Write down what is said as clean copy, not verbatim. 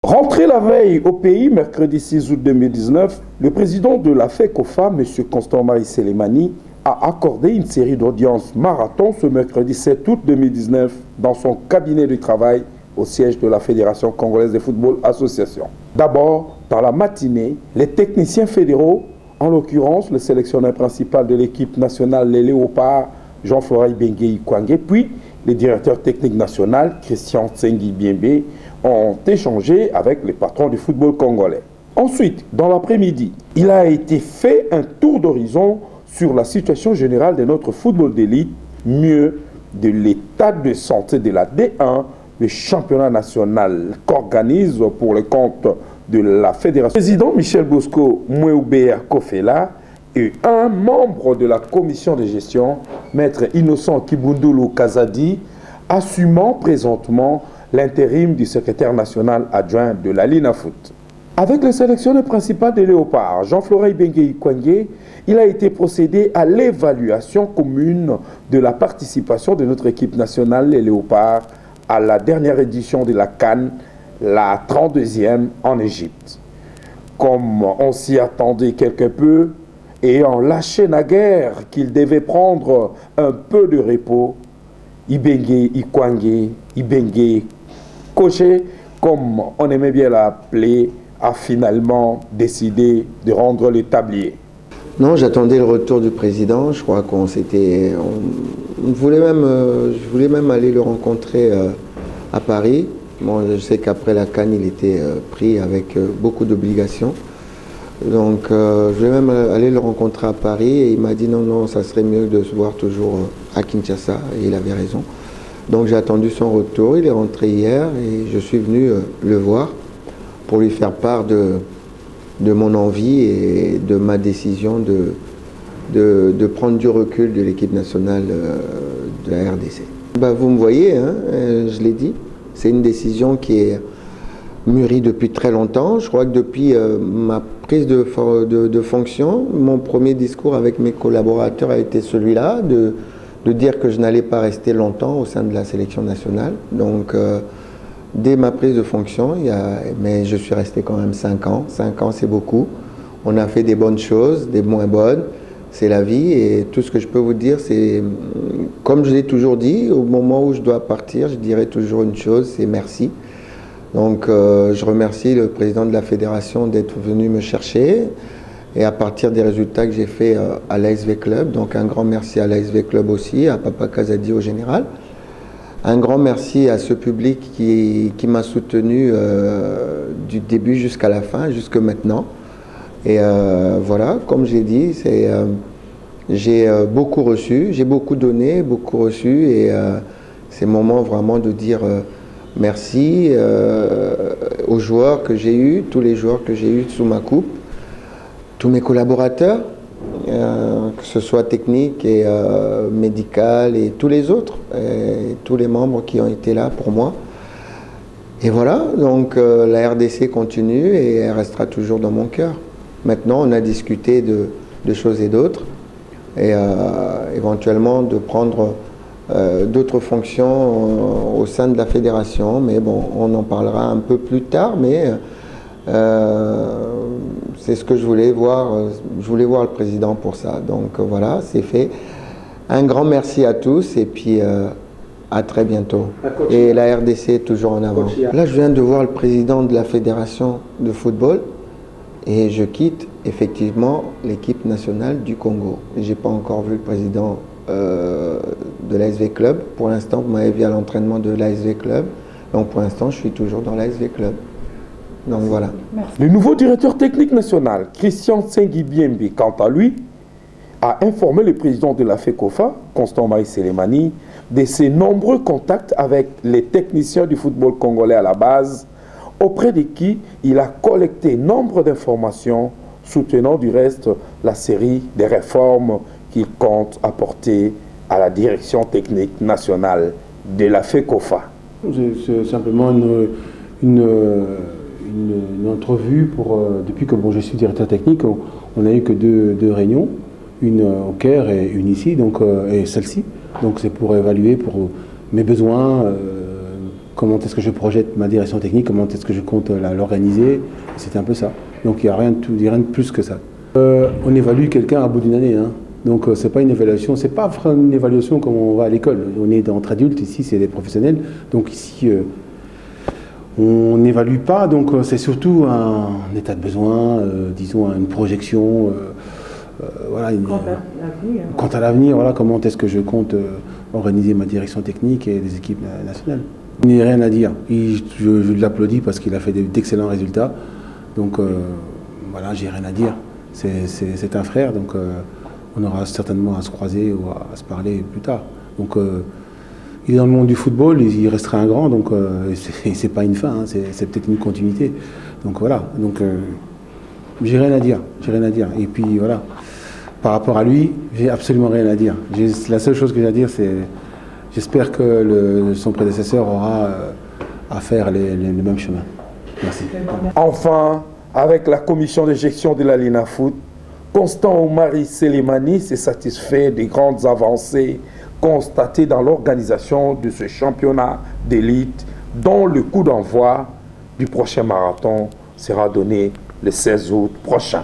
Rentré la veille au pays, mercredi 6 août 2019, le président de la FECOFA, M. Constant-Marie Sélémani, a accordé une série d'audiences marathon ce mercredi 7 août 2019 dans son cabinet de travail au siège de la Fédération congolaise de football association. D'abord, dans la matinée, les techniciens fédéraux, en l'occurrence le sélectionneur principal de l'équipe nationale, les Léopards, Jean-Florent Ibenge Ikwangé, puis le directeur technique national, Christian Tsengi Biembe, ont échangé avec les patrons du football congolais. Ensuite, dans l'après-midi, il a été fait un tour d'horizon sur la situation générale de notre football d'élite, mieux de l'état de santé de la D1, le championnat national qu'organise pour le compte de la fédération. Le président Michel Bosco Mouéoubéa Kofela et un membre de la commission de gestion, maître Innocent Kibundulu Kazadi, assumant présentement l'intérim du secrétaire national adjoint de la LINAFOOT. Avec le sélectionneur principal des Léopards, Jean-Florent Ibenge Ikwangé, il a été procédé à l'évaluation commune de la participation de notre équipe nationale, les Léopards, à la dernière édition de la CAN, la 32e en Égypte. Comme on s'y attendait quelque peu, et en lâché naguère qu'il devait prendre un peu de repos, Ibenge Ikwangé, Ibenge Koché, comme on aimait bien l'appeler, a finalement décidé de rendre le tablier. Non, j'attendais le retour du président. Je crois qu'on s'était... je voulais même aller le rencontrer à Paris. Bon, je sais qu'après la CAN, il était pris avec beaucoup d'obligations. Donc, je voulais même aller le rencontrer à Paris. Et il m'a dit non, ça serait mieux de se voir toujours à Kinshasa. Et il avait raison. Donc, j'ai attendu son retour. Il est rentré hier et je suis venu le voir pour lui faire part de mon envie et de ma décision de prendre du recul de l'équipe nationale de la RDC. Bah, vous me voyez, hein, je l'ai dit, c'est une décision qui est mûrie depuis très longtemps. Je crois que depuis ma prise de fonction, mon premier discours avec mes collaborateurs a été celui-là, de dire que je n'allais pas rester longtemps au sein de la sélection nationale. Donc, dès ma prise de fonction, mais je suis resté quand même 5 ans. 5 ans, c'est beaucoup. On a fait des bonnes choses, des moins bonnes. C'est la vie. Et tout ce que je peux vous dire, c'est, comme je l'ai toujours dit, au moment où je dois partir, je dirai toujours une chose, c'est merci. Donc, je remercie le président de la fédération d'être venu me chercher. Et à partir des résultats que j'ai faits à l'ASV Club, donc un grand merci à l'ASV Club aussi, à Papa Kazadi au général. Un grand merci à ce public qui m'a soutenu du début jusqu'à la fin, jusque maintenant. Et voilà, comme j'ai dit, j'ai beaucoup reçu, j'ai beaucoup donné, beaucoup reçu. Et c'est le moment vraiment de dire merci aux joueurs que j'ai eus, tous les joueurs que j'ai eus sous ma coupe, tous mes collaborateurs, que ce soit technique et médical et tous les autres, et tous les membres qui ont été là pour moi. Et voilà, donc la RDC continue et elle restera toujours dans mon cœur. Maintenant, on a discuté de choses et d'autres, et éventuellement de prendre d'autres fonctions au sein de la fédération, mais bon, on en parlera un peu plus tard, mais c'est ce que je voulais voir le président pour ça. Donc voilà, c'est fait. Un grand merci à tous et puis à très bientôt. Et la RDC est toujours en avant. Là, je viens de voir le président de la fédération de football et je quitte effectivement l'équipe nationale du Congo. Je n'ai pas encore vu le président de l'ASV Club. Pour l'instant, vous m'avez vu à l'entraînement de l'ASV Club. Donc pour l'instant, je suis toujours dans l'ASV Club. Donc voilà. Merci. Le nouveau directeur technique national, Christian Tsengi Biembe, quant à lui, a informé le président de la FECOFA, Constant-Marie Sélémani, de ses nombreux contacts avec les techniciens du football congolais à la base, auprès de qui il a collecté nombre d'informations soutenant du reste la série des réformes qu'il compte apporter à la direction technique nationale de la FECOFA. C'est simplement une entrevue depuis que je suis directeur technique. On n'a eu que deux réunions, une au Caire et une ici, donc, et celle-ci. Donc c'est pour évaluer pour mes besoins, comment est-ce que je projette ma direction technique, comment est-ce que je compte l'organiser. C'était un peu ça. Donc il n'y a rien de plus que ça. On évalue quelqu'un à bout d'une année. Hein. Donc c'est pas une évaluation, c'est pas vraiment une évaluation comme on va à l'école. On est entre adultes, ici c'est des professionnels. Donc ici on n'évalue pas, donc c'est surtout un état de besoin, disons une projection. Voilà, quant à l'avenir, voilà, comment est-ce que je compte organiser ma direction technique et les équipes nationales. Il n'y a rien à dire. Je l'applaudis parce qu'il a fait d'excellents résultats. Donc voilà, j'ai rien à dire. C'est un frère, donc on aura certainement à se croiser ou à se parler plus tard. Donc il est dans le monde du football, il restera un grand, donc c'est pas une fin, hein, c'est peut-être une continuité. Donc voilà, donc j'ai rien à dire. Et puis voilà, par rapport à lui, j'ai absolument rien à dire. La seule chose que j'ai à dire, c'est j'espère que son prédécesseur aura à faire les mêmes chemins. Merci. Enfin, avec la commission de gestion de la Linafoot, Constant Omari Selemani s'est satisfait des grandes avancées constatées dans l'organisation de ce championnat d'élite dont le coup d'envoi du prochain marathon sera donné le 16 août prochain.